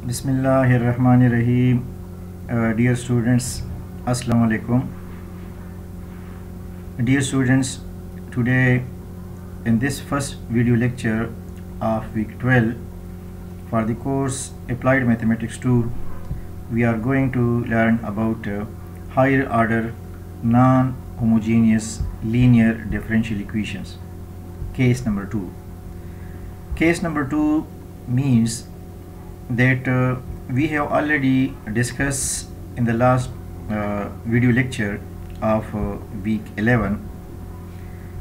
Bismillahirrahmanirrahim. Dear students, Assalamu alaikum. Dear students, today in this first video lecture of week 12 for the course Applied Mathematics 2, we are going to learn about higher order non-homogeneous linear differential equations. Case number 2. Case number 2 means that we have already discussed in the last video lecture of week 11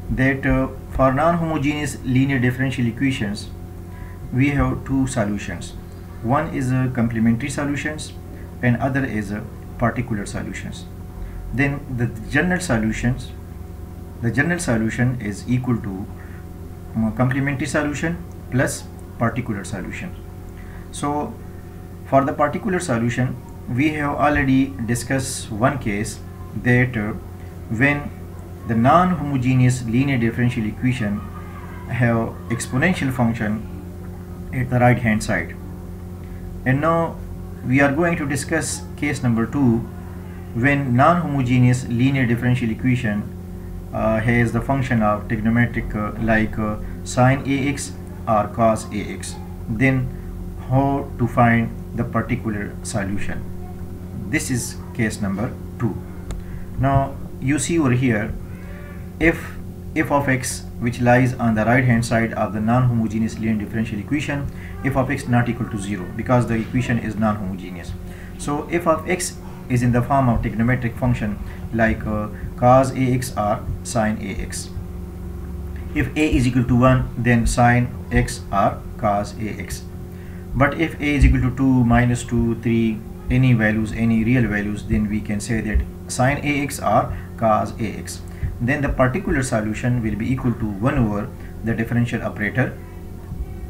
that for non-homogeneous linear differential equations we have two solutions. One is complementary solutions and other is particular solutions. Then the general solution is equal to complementary solution plus particular solution. So for the particular solution, we have already discussed one case that when the non-homogeneous linear differential equation have exponential function at the right hand side. And now we are going to discuss case number 2 when non-homogeneous linear differential equation has the function of trigonometric like sine ax or cos ax. Then how to find the particular solution. This is case number 2. Now you see over here, if f of x, which lies on the right hand side of the non-homogeneous linear differential equation, f of x not equal to 0 because the equation is non-homogeneous. So f of x is in the form of trigonometric function like cos ax or sine ax. If a is equal to 1, then sine x or cos ax. But if a is equal to 2, minus 2, 3, any values, any real values, then we can say that sine ax or cos ax. Then the particular solution will be equal to 1 over the differential operator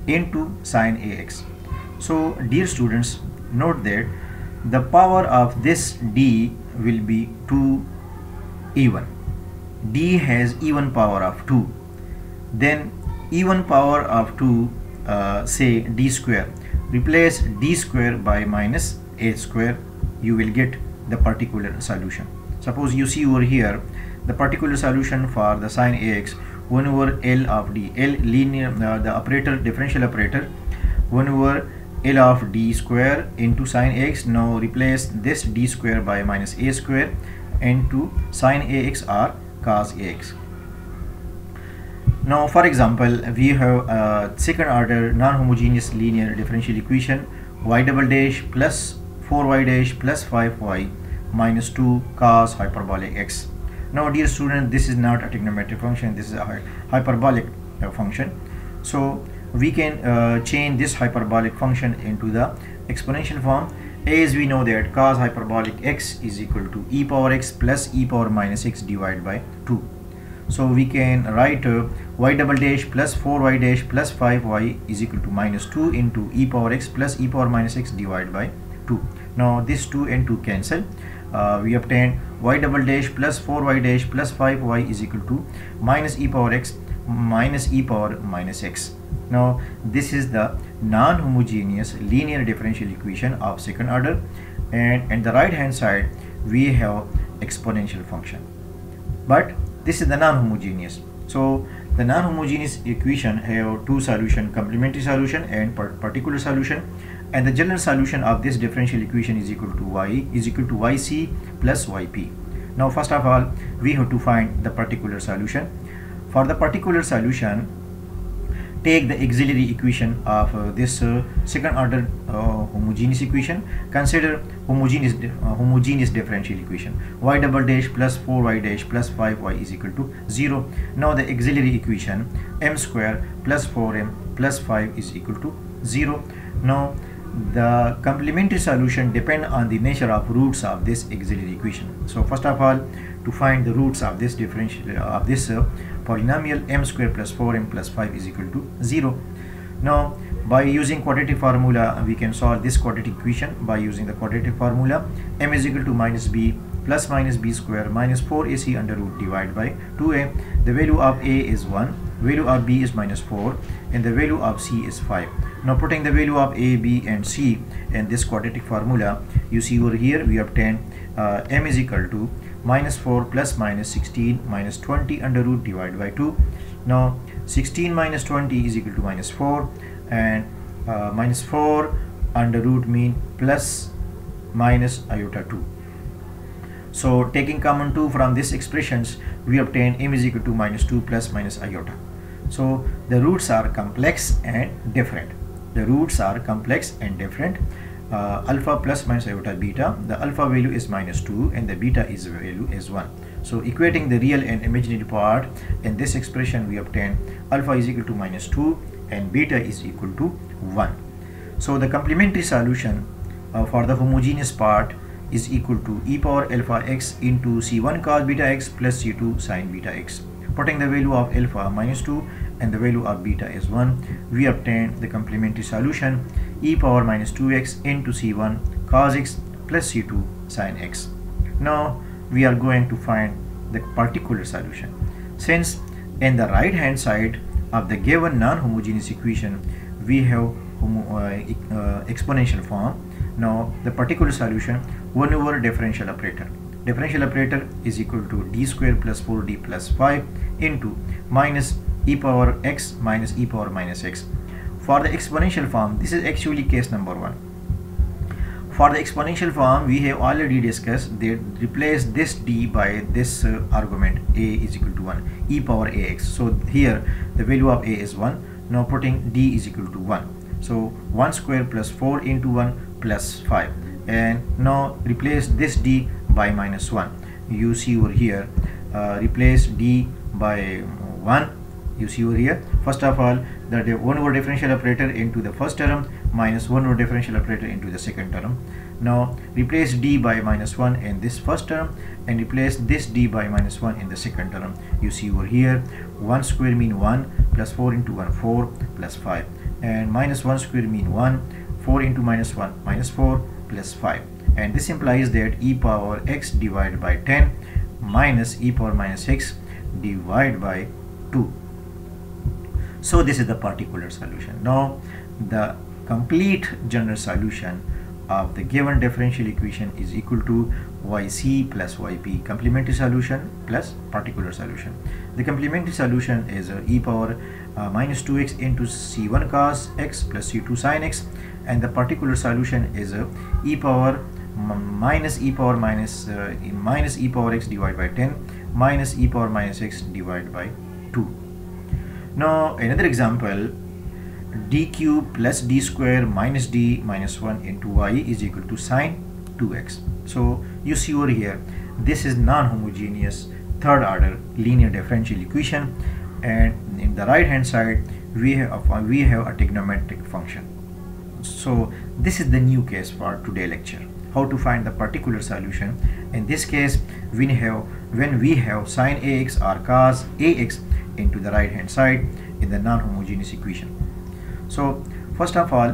into sine ax. So dear students, note that the power of this d will be 2 even. D has even power of 2. Then even power of 2, say d square. Replace d square by minus a square, you will get the particular solution. Suppose you see over here the particular solution for the sine ax, 1 over L of d, L linear, the operator, differential operator, 1 over L of d square into sine ax. Now replace this d square by minus a square into sine ax or cos ax. Now for example, we have a second order non-homogeneous linear differential equation y double dash plus 4y dash plus 5y minus 2 cos hyperbolic x. Now dear student, this is not a trigonometric function, this is a hyperbolic function. So we can change this hyperbolic function into the exponential form, as we know that cos hyperbolic x is equal to e power x plus e power minus x divided by 2. So we can write y double dash plus 4y dash plus 5y is equal to minus 2 into e power x plus e power minus x divided by 2. Now this 2 and 2 cancel. We obtain y double dash plus 4y dash plus 5y is equal to minus e power x minus e power minus x. Now this is the non-homogeneous linear differential equation of second order, and at the right hand side we have exponential function. But this is the non-homogeneous. So the non-homogeneous equation have two solution, complementary solution and particular solution, and the general solution of this differential equation is equal to y is equal to yc plus yp. Now first of all, we have to find the particular solution. For the particular solution, take the auxiliary equation of this second order homogeneous equation. Consider homogeneous differential equation y double dash plus 4y dash plus 5y is equal to 0. Now the auxiliary equation m square plus 4m plus 5 is equal to 0. Now the complementary solution depend on the nature of roots of this auxiliary equation. So first of all, to find the roots of this differential of this polynomial, m square plus 4m plus 5 is equal to 0. Now by using quadratic formula, we can solve this quadratic equation by using the quadratic formula. M is equal to minus b plus minus b square minus 4ac under root divided by 2a. The value of a is 1, value of b is minus 4, and the value of c is 5. Now putting the value of a, b and c in this quadratic formula, you see over here we obtain m is equal to minus 4 plus minus 16 minus 20 under root divided by 2. Now 16 minus 20 is equal to minus 4, and minus 4 under root mean plus minus iota 2. So taking common 2 from these expressions, we obtain m is equal to minus 2 plus minus iota. So the roots are complex and different. The roots are complex and different. Alpha plus minus iota beta, the alpha value is minus 2 and the beta is value is 1. So equating the real and imaginary part in this expression, we obtain alpha is equal to minus 2 and beta is equal to 1. So the complementary solution for the homogeneous part is equal to e power alpha x into c1 cos beta x plus c2 sin beta x. Putting the value of alpha minus 2 and the value of beta is 1, we obtain the complementary solution e power minus 2x into c1 cos x plus c2 sin x. Now we are going to find the particular solution. Since in the right hand side of the given non-homogeneous equation we have exponential form, now the particular solution 1 over differential operator. Differential operator is equal to d square plus 4d plus 5 into minus e power x minus e power minus x. For the exponential form, this is actually case number 1. For the exponential form, we have already discussed that replace this d by this argument a is equal to 1, e power ax. So here the value of a is 1. Now putting d is equal to 1. So 1 square plus 4 into 1 plus 5. And now replace this d by minus 1. You see over here, replace d by 1. You see over here, first of all, the 1 over differential operator into the first term minus 1 over differential operator into the second term. Now replace d by minus 1 in this first term and replace this d by minus 1 in the second term. You see over here, 1 square mean 1 plus 4 into 1 4 plus 5, and minus 1 square mean 1, 4 into minus 1 minus 4 plus 5, and this implies that e power x divided by 10 minus e power minus x divided by 2. So this is the particular solution. Now the complete general solution of the given differential equation is equal to yc plus yp, complementary solution plus particular solution. The complementary solution is e power minus 2x into c1 cos x plus c2 sin x, and the particular solution is e power minus e power minus e power x divided by 10 minus e power minus x divided by 2. Now another example, d cube plus d square minus d minus 1 into y is equal to sine 2x. So you see over here, this is non-homogeneous third order linear differential equation, and in the right hand side we have a trigonometric function. So this is the new case for today lecture, how to find the particular solution. In this case, when we have sine ax or cos ax into the right hand side in the non-homogeneous equation. So first of all,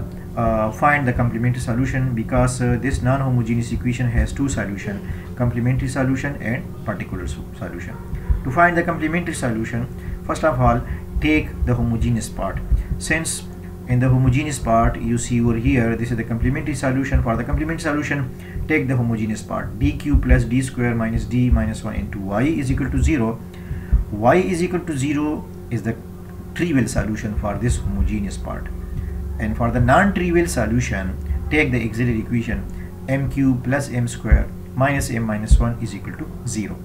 find the complementary solution, because this non-homogeneous equation has two solutions, complementary solution and particular solution. To find the complementary solution, first of all take the homogeneous part. Since in the homogeneous part you see over here, this is the complementary solution. For the complementary solution, take the homogeneous part, d cube plus d square minus d minus 1 into y is equal to 0. Y is equal to 0 is the trivial solution for this homogeneous part, and for the non-trivial solution, take the auxiliary equation m cube plus m square minus m minus 1 is equal to 0.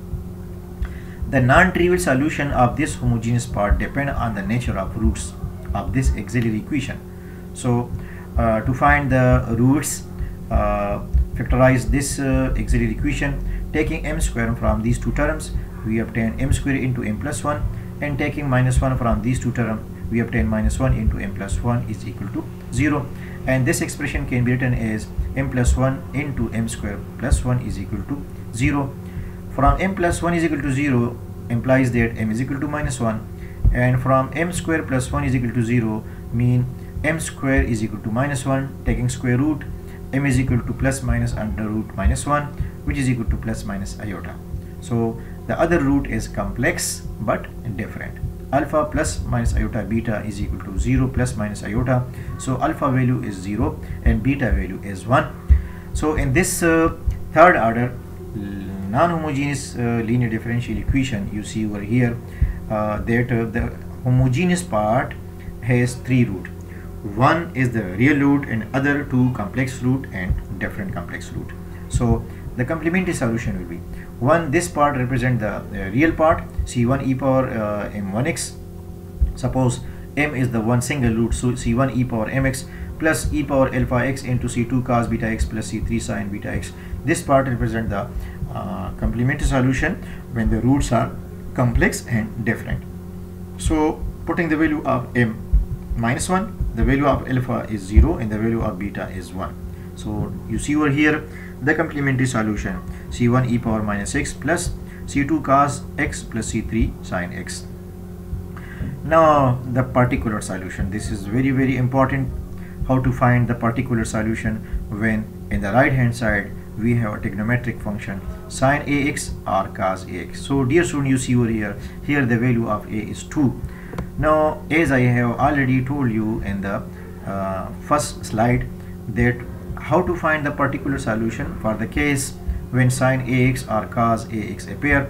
The non-trivial solution of this homogeneous part depend on the nature of roots of this auxiliary equation. So to find the roots, factorize this auxiliary equation. Taking m square from these two terms, we obtain m square into m plus 1, and taking minus 1 from these two terms, we obtain minus 1 into m plus 1 is equal to 0, and this expression can be written as m plus 1 into m square plus 1 is equal to 0. From m plus 1 is equal to 0 implies that m is equal to minus 1, and from m square plus 1 is equal to 0 mean m square is equal to minus 1. Taking square root, m is equal to plus minus under root minus 1, which is equal to plus minus iota. So the other root is complex but different. alpha plus minus iota beta is equal to 0 plus minus iota. So alpha value is 0 and beta value is 1. So in this third order non-homogeneous linear differential equation, you see over here that the homogeneous part has three roots. One is the real root and other two complex root and different complex root. So the complementary solution will be one, this part represent the real part, c1 e power m1x. Suppose m is the one single root, so c1 e power mx plus e power alpha x into c2 cos beta x plus c3 sin beta x. This part represent the complementary solution when the roots are complex and different. So putting the value of m minus 1, the value of alpha is 0 and the value of beta is 1. So you see over here the complementary solution c1 e power minus x plus c2 cos x plus c3 sin x. Now the particular solution, this is very important, how to find the particular solution when in the right hand side we have a trigonometric function sin ax or cos ax. So dear student, you see over here the value of a is 2. Now as I have already told you in the first slide that how to find the particular solution for the case when sin ax or cos ax appear,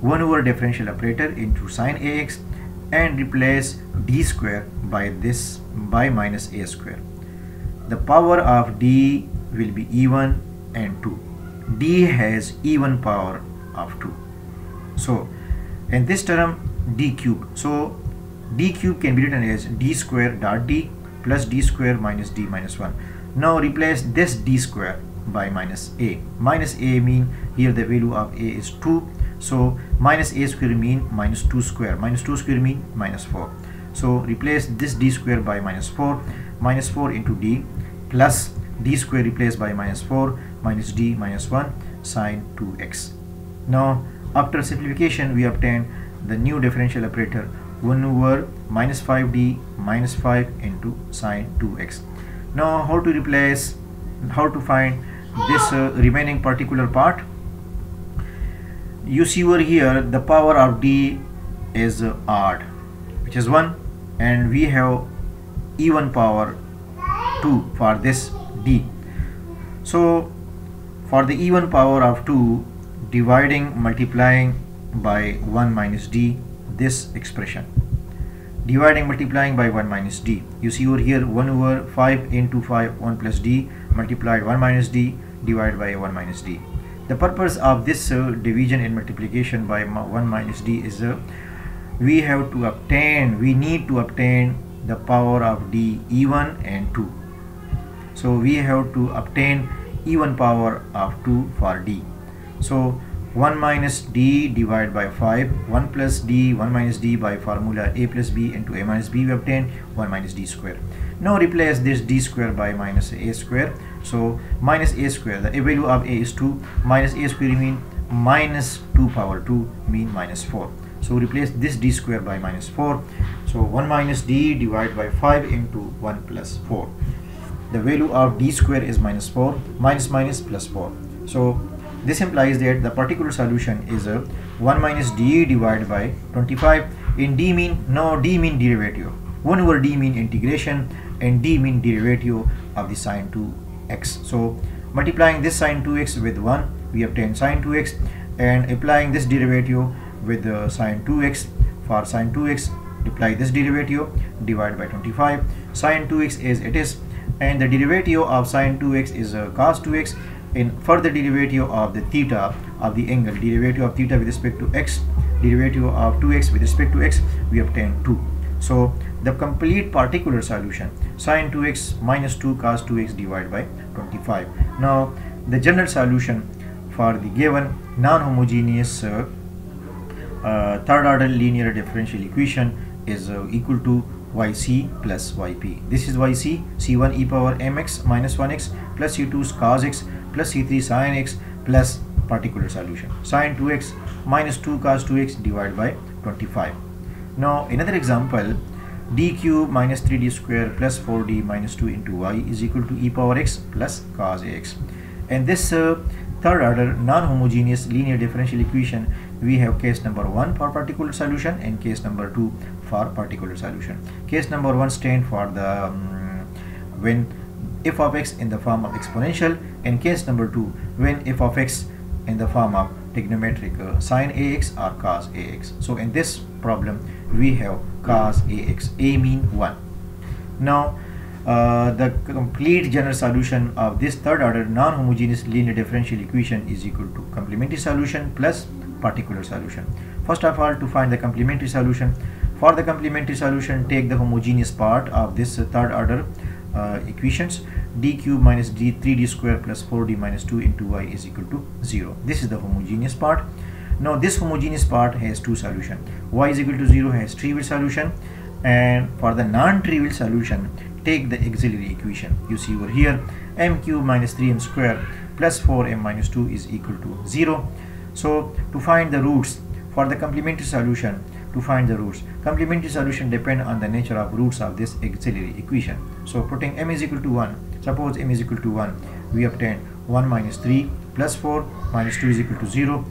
1 over differential operator into sin ax and replace d square by this by minus a square. The power of d will be even and 2. D has even power of 2. So in this term d cube, so d cube can be written as d square dot d plus d square minus d minus 1. Now replace this d square by minus a. Minus a mean here the value of a is 2. So minus a square mean minus 2 square. Minus 2 square mean minus 4. So replace this d square by minus 4. Minus 4 into d plus d square replaced by minus 4 minus d minus 1 sin 2x. Now after simplification we obtain the new differential operator 1 over minus 5d minus 5 into sin 2x. Now how to replace, how to find this remaining particular part? You see over here the power of d is odd, which is 1, and we have even power 2 for this d. So for the even power of 2, dividing multiplying by 1 minus d, this expression dividing multiplying by 1 minus d, you see over here 1 over 5 into 5 1 plus d multiplied 1 minus d divided by 1 minus d. The purpose of this division and multiplication by 1 minus d is we need to obtain the power of d even and 2. So we have to obtain even power of 2 for d. So 1 minus d divided by 5, 1 plus d, 1 minus d by formula a plus b into a minus b, we obtain 1 minus d square. Now replace this d square by minus a square. So minus a square, the value of a is 2, minus a square mean minus 2 power 2 mean minus 4. So replace this d square by minus 4. So 1 minus d divided by 5 into 1 plus 4. The value of d square is minus 4, minus minus plus 4. So this implies that the particular solution is 1 minus d divided by 25. In d mean, no, d mean derivative. 1 over d mean integration and d mean derivative of the sin 2x. So multiplying this sin 2x with 1, we obtain sin 2x, and applying this derivative with sin 2x. For sin 2x, apply this derivative, divide by 25. Sin 2x is it is, and the derivative of sin 2x is cos 2x. In further derivative of the theta of the angle, derivative of theta with respect to x, derivative of 2x with respect to x, we obtain 2. So the complete particular solution sin 2x minus 2 cos 2x divided by 25. Now the general solution for the given non-homogeneous third order linear differential equation is equal to yc plus yp. This is yc, c1 e power mx minus 1x plus c2 cos x plus c3 sin x plus particular solution sin 2x minus 2 cos 2x divided by 25. Now another example, d cube minus 3d square plus 4d minus 2 into y is equal to e power x plus cos ax. And this third order non-homogeneous linear differential equation, we have case number 1 for particular solution and case number 2 for particular solution. Case number 1 stands for the when f of x in the form of exponential, and case number 2 when f of x in the form of trigonometric sine ax or cos ax. So in this problem we have cos ax, a mean 1. Now the complete general solution of this third order non-homogeneous linear differential equation is equal to complementary solution plus particular solution. First of all, to find the complementary solution, for the complementary solution, take the homogeneous part of this third order equations, d cube minus d 3d square plus 4d minus 2 into y is equal to 0. This is the homogeneous part. Now this homogeneous part has two solutions. Y is equal to 0 has trivial solution, and for the non-trivial solution, take the auxiliary equation. You see over here, m cube minus 3m square plus 4m minus 2 is equal to 0. So to find the roots for the complementary solution, complementary solution depend on the nature of roots of this auxiliary equation. So putting m is equal to 1, suppose m is equal to 1, we obtain 1 minus 3 plus 4 minus 2 is equal to 0,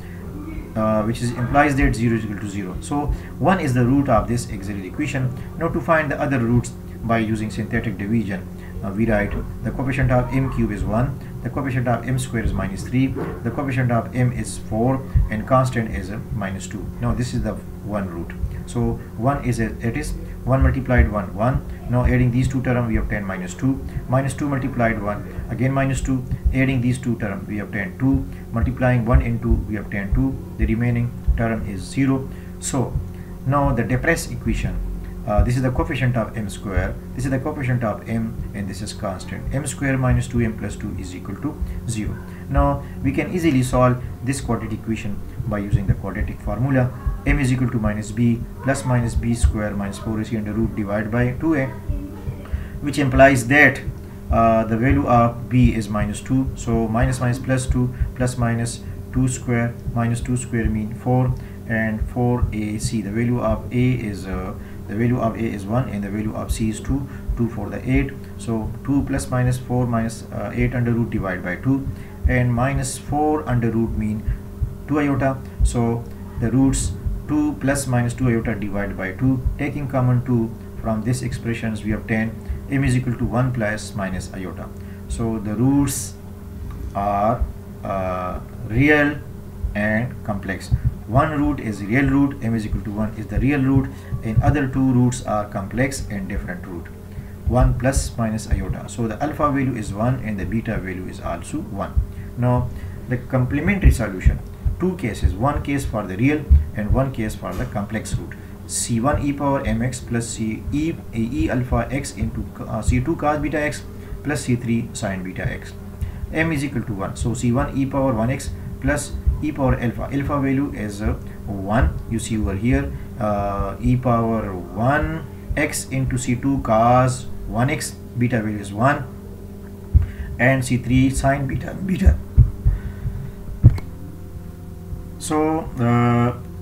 which implies that 0 is equal to 0. So 1 is the root of this auxiliary equation. Now to find the other roots by using synthetic division, we write the coefficient of m cube is 1, the coefficient of m square is minus 3, the coefficient of m is 4, and constant is minus 2. Now this is the one root. So 1 is it is 1 multiplied 1 1. Now adding these two terms we obtain minus 2, minus 2 multiplied 1 again minus 2, adding these two terms we obtain 2, multiplying 1 into we obtain 2, the remaining term is 0. So now the Depress equation, this is the coefficient of m square, this is the coefficient of m, and this is constant. M square minus 2m plus 2 is equal to 0. Now we can easily solve this quadratic equation by using the quadratic formula. M is equal to minus b plus minus b square minus 4ac under root divided by 2a, which implies that the value of b is minus 2. So minus minus plus 2 plus minus 2 square minus 2 square mean 4, and 4ac, the value of a is 1 and the value of c is 2, 2 for the 8. So 2 plus minus 4 minus 8 under root divided by 2, and minus 4 under root mean 2 iota. So the roots 2 plus minus 2 iota divided by 2, taking common 2 from this expressions we obtain m is equal to 1 plus minus iota. So the roots are real and complex. One root is real root, m is equal to 1 is the real root, and other two roots are complex and different root, 1 plus minus iota. So the alpha value is 1 and the beta value is also 1. Now the complementary solution, two cases, one case for the real and one case for the complex root. c1 e power mx plus c e alpha x into c2 cos beta x plus c3 sin beta x. M is equal to 1. So c1 e power 1x plus e power alpha value is 1. You see over here, e power 1x into c2 cos 1x, beta value is 1, and c3 sin beta. So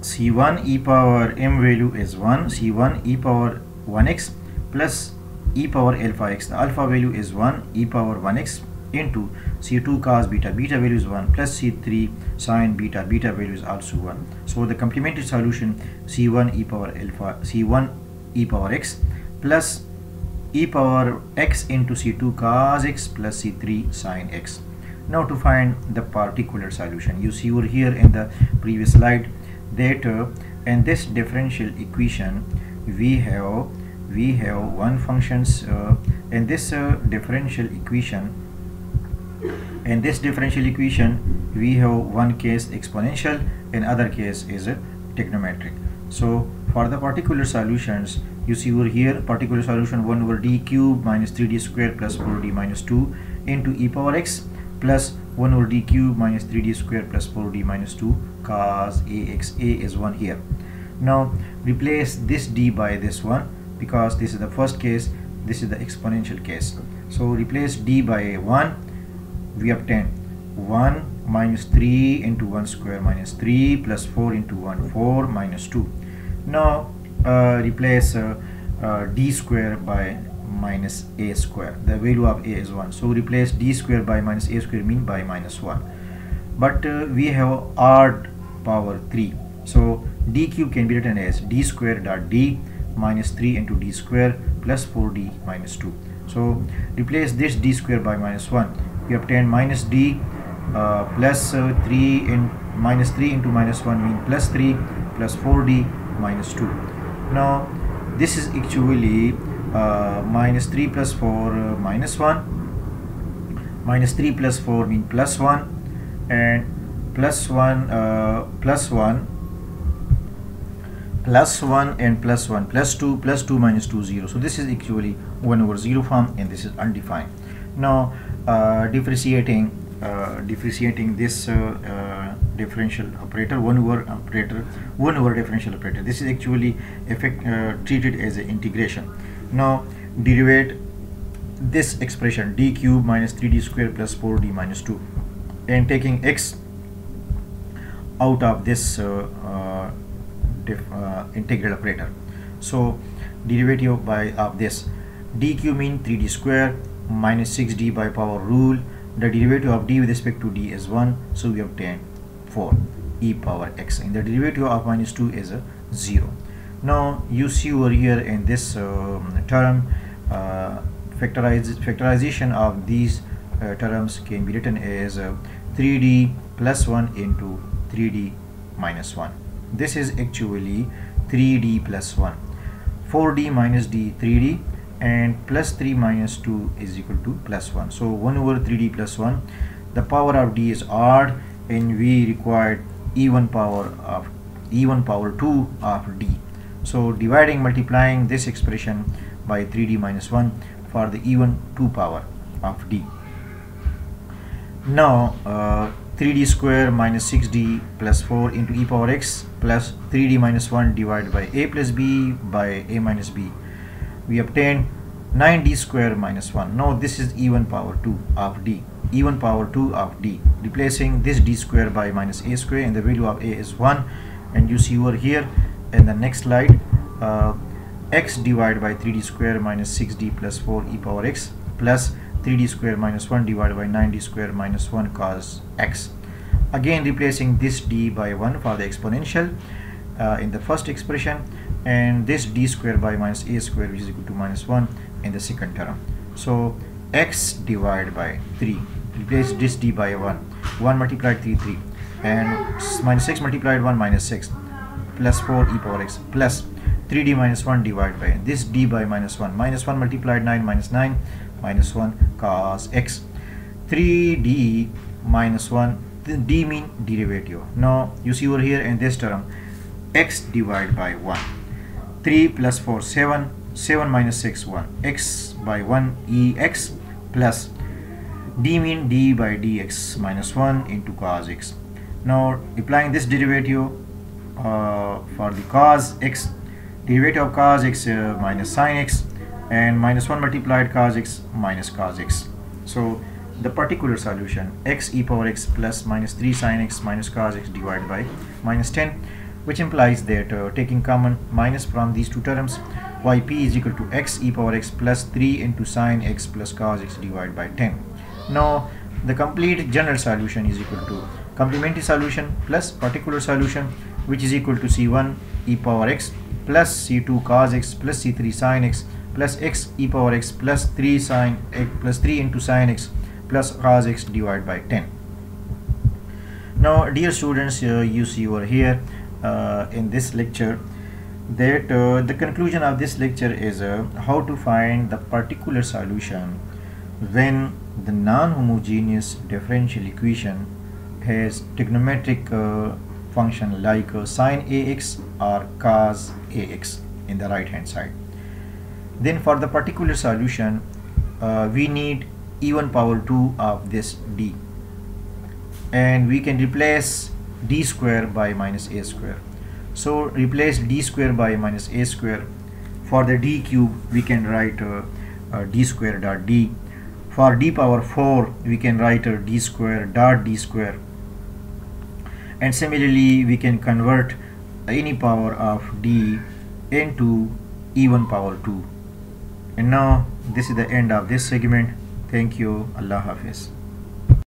c1 e power m value is 1, c1 e power 1x plus e power alpha x, the alpha value is 1, e power 1x into c2 cos beta value is 1 plus c3 sin beta value is also 1. So the complementary solution, c1 e power alpha, c1 e power x plus e power x into c2 cos x plus c3 sin x. Now to find the particular solution, you see over here in the previous slide that in this differential equation we have one functions in this differential equation. In this differential equation we have one case exponential and other case is trigonometric. So for the particular solutions, you see over here, particular solution 1 over d cube minus 3d square plus 4d minus 2 into e power x plus 1 over d cube minus 3d square plus 4d minus 2 cos ax. A is 1 here. Now replace this d by this one because this is the first case, this is the exponential case. So replace d by 1, we obtain 1 minus 3 into 1 square minus 3 plus 4 into 1 4 minus 2. Now replace d square by minus a square, the value of a is 1, so replace d square by minus a square mean by minus 1. but we have odd power 3. So d cube can be written as d square dot d minus 3 into d square plus 4d minus 2. So replace this d square by minus 1. We obtain minus d plus 3 in minus 3 into minus 1 means plus 3 plus 4d minus 2. Now this is actually minus 3 plus 4 minus 1, minus 3 plus 4 means plus 1, and plus 1 plus 1 plus 1 and plus 1 plus 2 minus 2 0. So this is actually 1 over 0 form, and this is undefined. Now differentiating this differential operator 1 over differential operator, this is actually treated as an integration. Now derivate this expression d cube minus 3d square plus 4d minus 2, and taking x out of this integral operator. So derivative of this d cube means 3d square minus 6d by power rule. The derivative of d with respect to d is 1, so we obtain 4 e power x, and the derivative of minus 2 is 0. Now you see over here in this term, factorization of these terms can be written as 3d plus 1 into 3d minus 1. This is actually 3d plus 1, 4d minus d 3d, and plus 3 minus 2 is equal to plus 1. So 1 over 3d plus 1. The power of d is odd, and we required even power 2 of d. So multiplying this expression by 3d minus 1 for the even 2 power of d. Now 3d square minus 6d plus 4 into e power x plus 3d minus 1 divided by a plus b by a minus b. We obtain 9d square minus 1. Now this is even power 2 of d. Even power 2 of d. Replacing this d square by minus a square, and the value of a is 1. And you see over here in the next slide, x divided by 3d square minus 6d plus 4 e power x plus 3d square minus 1 divided by 9d square minus 1 cos x. Again replacing this d by 1 for the exponential in the first expression, and this d square by minus a square, which is equal to minus 1 in the second term. So x divided by 3, replace this d by 1 multiplied 3 3, and minus 6 multiplied 1 minus 6 plus 4 e power x plus 3d minus 1 divided by this d by minus 1 multiplied 9 minus 9 minus 1 cos x. 3d minus 1, d mean derivative. Now you see over here in this term, x divided by 1, 3 plus 4 7, 7 minus 6 1, x by 1 ex plus d mean d by dx minus 1 into cos x. Now applying this derivative for the cos x, derivative of cos x minus sin x, and minus 1 multiplied cos x minus cos x. So the particular solution x e power x plus minus 3 sin x minus cos x divided by minus 10, which implies that taking common minus from these two terms, yp is equal to x e power x plus 3 into sin x plus cos x divided by 10. Now the complete general solution is equal to complementary solution plus particular solution, which is equal to c1 e power x plus c2 cos x plus c3 sin x plus x e power x plus 3 sin x plus 3 into sin x plus cos x divided by 10. Now dear students, you see over here in this lecture that the conclusion of this lecture is how to find the particular solution when the non-homogeneous differential equation has trigonometric function like sin ax or cos ax in the right hand side. Then for the particular solution we need even power 2 of this d, and we can replace d square by minus a square. So replace d square by minus a square. For the d cube we can write d square dot d. For d power 4 we can write d square dot d square, and similarly we can convert any power of d into even power 2. And now this is the end of this segment. Thank you. Allah Hafiz.